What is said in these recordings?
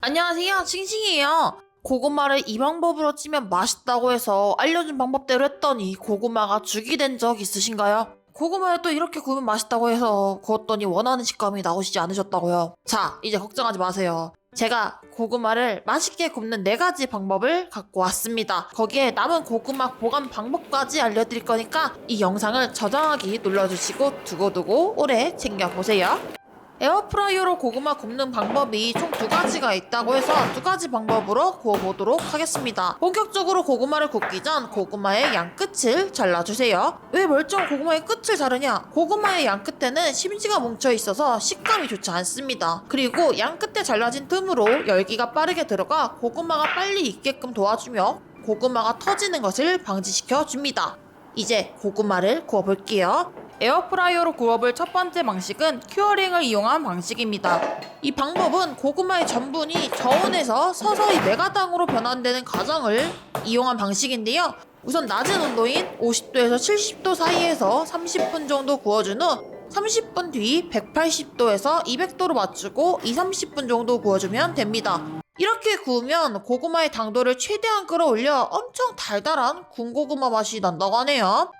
안녕하세요, 싱싱이에요. 고구마를 이 방법으로 찌면 맛있다고 해서 알려준 방법대로 했더니 고구마가 죽이 된 적 있으신가요? 고구마를 또 이렇게 구우면 맛있다고 해서 구웠더니 원하는 식감이 나오시지 않으셨다고요? 자, 이제 걱정하지 마세요. 제가 고구마를 맛있게 굽는 4가지 방법을 갖고 왔습니다. 거기에 남은 고구마 보관 방법까지 알려드릴 거니까 이 영상을 저장하기 눌러주시고 두고두고 오래 챙겨보세요. 에어프라이어로 고구마 굽는 방법이 총 2가지가 있다고 해서 2가지 방법으로 구워보도록 하겠습니다. 본격적으로 고구마를 굽기 전 고구마의 양끝을 잘라주세요. 왜 멀쩡한 고구마의 끝을 자르냐? 고구마의 양끝에는 심지가 뭉쳐있어서 식감이 좋지 않습니다. 그리고 양끝에 잘라진 틈으로 열기가 빠르게 들어가 고구마가 빨리 익게끔 도와주며 고구마가 터지는 것을 방지시켜줍니다. 이제 고구마를 구워볼게요. 에어프라이어로 구워볼 첫 번째 방식은 큐어링을 이용한 방식입니다. 이 방법은 고구마의 전분이 저온에서 서서히 메가당으로 변환되는 과정을 이용한 방식인데요. 우선 낮은 온도인 50도에서 70도 사이에서 30분 정도 구워준 후 30분 뒤 180도에서 200도로 맞추고 2-30분 정도 구워주면 됩니다. 이렇게 구우면 고구마의 당도를 최대한 끌어올려 엄청 달달한 군고구마 맛이 난다고 하네요.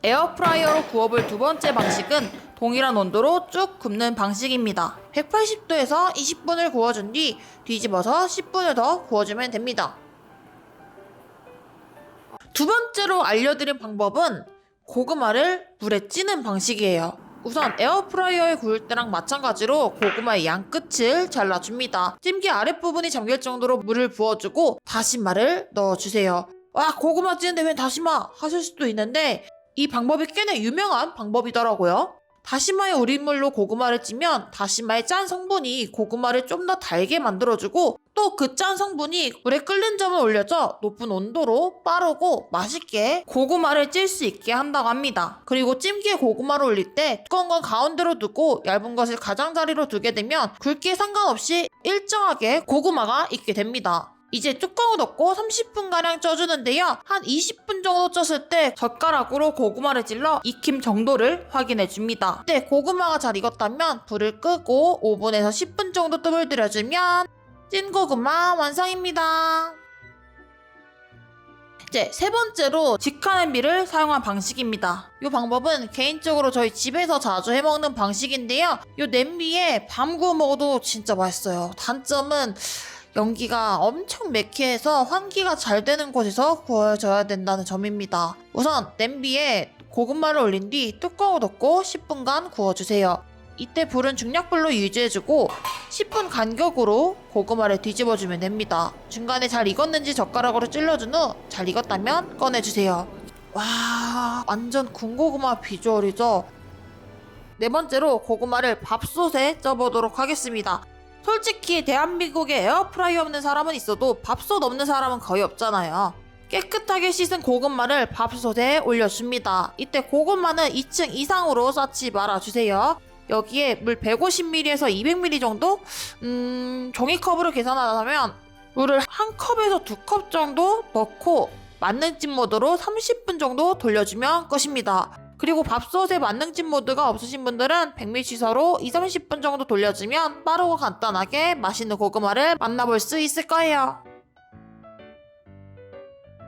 에어프라이어로 구워볼 2번째 방식은 동일한 온도로 쭉 굽는 방식입니다. 180도에서 20분을 구워준 뒤 뒤집어서 10분을 더 구워주면 됩니다. 2번째로 알려드린 방법은 고구마를 물에 찌는 방식이에요. 우선 에어프라이어에 구울 때랑 마찬가지로 고구마의 양끝을 잘라줍니다. 찜기 아랫부분이 잠길 정도로 물을 부어주고 다시마를 넣어주세요. 와, 고구마 찌는데 왜 다시마? 하실 수도 있는데 이 방법이 꽤나 유명한 방법이더라고요. 다시마의 우린물로 고구마를 찌면 다시마의 짠 성분이 고구마를 좀 더 달게 만들어주고 또 그 짠 성분이 물에 끓는 점을 올려줘 높은 온도로 빠르고 맛있게 고구마를 찔 수 있게 한다고 합니다. 그리고 찜기에 고구마를 올릴 때 두꺼운 건 가운데로 두고 얇은 것을 가장자리로 두게 되면 굵기에 상관없이 일정하게 고구마가 익게 됩니다. 이제 뚜껑을 덮고 30분가량 쪄주는데요. 한 20분 정도 쪘을 때 젓가락으로 고구마를 찔러 익힘 정도를 확인해줍니다. 그때 고구마가 잘 익었다면 불을 끄고 5분에서 10분 정도 뜸을 들여주면 찐 고구마 완성입니다. 이제 3번째로 직화 냄비를 사용한 방식입니다. 이 방법은 개인적으로 저희 집에서 자주 해먹는 방식인데요. 이 냄비에 밤 구워 먹어도 진짜 맛있어요. 단점은 연기가 엄청 매캐해서 환기가 잘 되는 곳에서 구워져야 된다는 점입니다. 우선 냄비에 고구마를 올린 뒤 뚜껑을 덮고 10분간 구워주세요. 이때 불은 중약불로 유지해주고 10분 간격으로 고구마를 뒤집어주면 됩니다. 중간에 잘 익었는지 젓가락으로 찔러준 후 잘 익었다면 꺼내주세요. 와, 완전 군고구마 비주얼이죠? 4번째로 고구마를 밥솥에 쪄보도록 하겠습니다. 솔직히 대한민국에 에어프라이어 없는 사람은 있어도 밥솥 없는 사람은 거의 없잖아요. 깨끗하게 씻은 고구마를 밥솥에 올려줍니다. 이때 고구마는 2층 이상으로 쌓지 말아주세요. 여기에 물 150ml에서 200ml 정도? 종이컵으로 계산하자면 물을 1컵에서 2컵 정도 넣고 만능찜 모드로 30분 정도 돌려주면 끝입니다. 그리고 밥솥에 만능찜 모드가 없으신 분들은 100ml 시설로 2-30분 정도 돌려주면 빠르고 간단하게 맛있는 고구마를 만나볼 수 있을 거예요.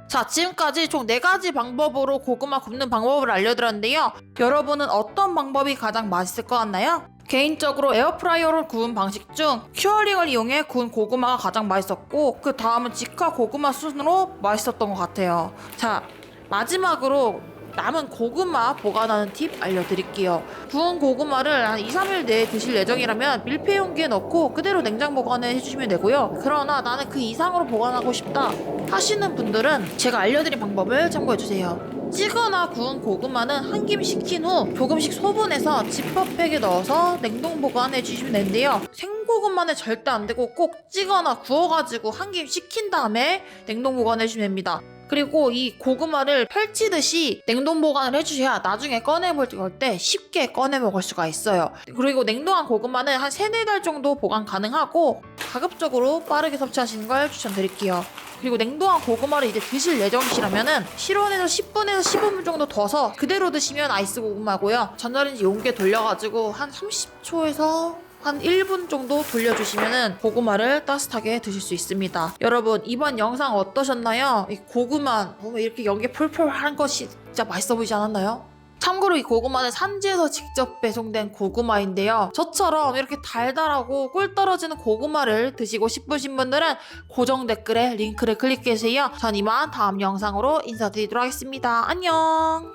자, 지금까지 총 4가지 방법으로 고구마 굽는 방법을 알려드렸는데요. 여러분은 어떤 방법이 가장 맛있을 것 같나요? 개인적으로 에어프라이어로 구운 방식 중 큐어링을 이용해 구운 고구마가 가장 맛있었고 그 다음은 직화 고구마 순으로 맛있었던 것 같아요. 자, 마지막으로 남은 고구마 보관하는 팁 알려드릴게요. 구운 고구마를 한 2-3일 내에 드실 예정이라면 밀폐 용기에 넣고 그대로 냉장 보관을 해주시면 되고요. 그러나 나는 그 이상으로 보관하고 싶다 하시는 분들은 제가 알려드린 방법을 참고해주세요. 찌거나 구운 고구마는 한 김 식힌 후 조금씩 소분해서 지퍼백에 넣어서 냉동 보관해주시면 되는데요. 생고구마는 절대 안되고 꼭 찌거나 구워가지고 한 김 식힌 다음에 냉동 보관해주시면 됩니다. 그리고 이 고구마를 펼치듯이 냉동 보관을 해주셔야 나중에 꺼내볼 때 쉽게 꺼내 먹을 수가 있어요. 그리고 냉동한 고구마는 한 3-4달 정도 보관 가능하고 가급적으로 빠르게 섭취하시는 걸 추천드릴게요. 그리고 냉동한 고구마를 이제 드실 예정이시라면은 실온에서 10분에서 15분 정도 둬서 그대로 드시면 아이스 고구마고요. 전자레인지 용기에 돌려가지고 한 30초에서 한 1분 정도 돌려주시면 고구마를 따뜻하게 드실 수 있습니다. 여러분 이번 영상 어떠셨나요? 이 고구마 보면 이렇게 연기 폴폴 하는 것이 진짜 맛있어 보이지 않았나요? 참고로 이 고구마는 산지에서 직접 배송된 고구마인데요. 저처럼 이렇게 달달하고 꿀 떨어지는 고구마를 드시고 싶으신 분들은 고정 댓글에 링크를 클릭해주세요. 전 이만 다음 영상으로 인사드리도록 하겠습니다. 안녕!